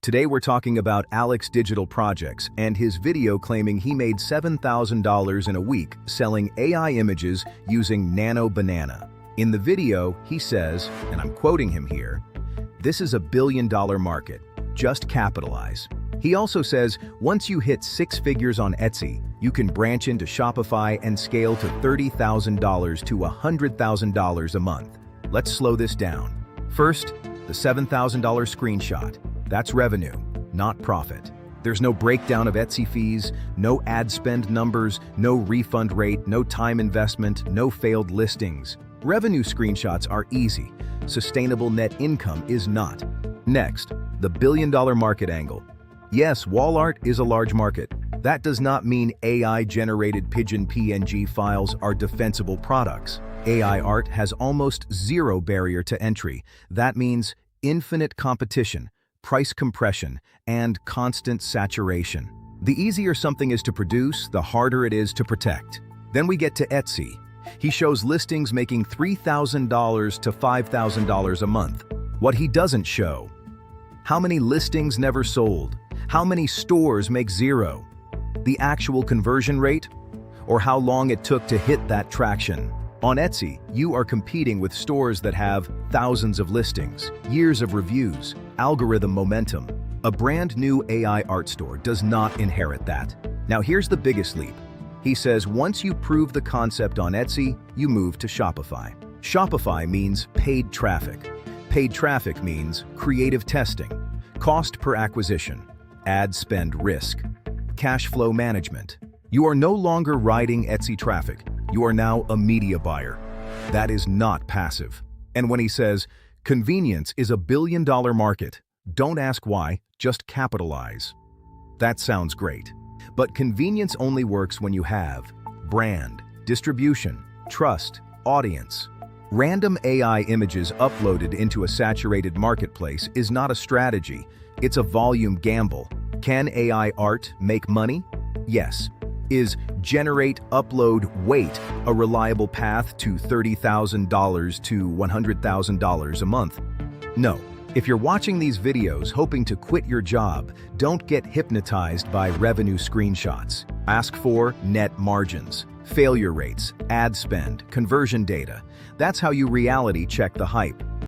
Today we're talking about Alex Digital Projects and his video claiming he made $7,000 in a week selling AI images using Nano Banana. In the video, he says, and I'm quoting him here, "This is a billion-dollar market. Just capitalize." He also says, once you hit 6 figures on Etsy, you can branch into Shopify and scale to $30,000 to $100,000 a month. Let's slow this down. First, the $7,000 screenshot. That's revenue, not profit. There's no breakdown of Etsy fees, no ad spend numbers, no refund rate, no time investment, no failed listings. Revenue screenshots are easy. Sustainable net income is not. Next, the billion-dollar market angle. Yes, wall art is a large market. That does not mean AI-generated pigeon PNG files are defensible products. AI art has almost zero barrier to entry. That means infinite competition, price compression, and constant saturation. The easier something is to produce, the harder it is to protect. Then we get to Etsy. He shows listings making $3,000 to $5,000 a month. What he doesn't show: how many listings never sold, how many stores make zero, the actual conversion rate, or how long it took to hit that traction. On Etsy, you are competing with stores that have thousands of listings, years of reviews, algorithm momentum. A brand new AI art store does not inherit that. Now here's the biggest leap. He says once you prove the concept on Etsy, you move to Shopify. Shopify means paid traffic. Paid traffic means creative testing, cost per acquisition, ad spend risk, cash flow management. You are no longer riding Etsy traffic. You are now a media buyer. That is not passive. And when he says, convenience is a billion-dollar market, don't ask why, just capitalize. That sounds great. But convenience only works when you have brand, distribution, trust, audience. Random AI images uploaded into a saturated marketplace is not a strategy, it's a volume gamble. Can AI art make money? Yes. Is generate, upload, wait a reliable path to $30,000 to $100,000 a month? No. If you're watching these videos hoping to quit your job, don't get hypnotized by revenue screenshots. Ask for net margins, failure rates, ad spend, conversion data. That's how you reality check the hype.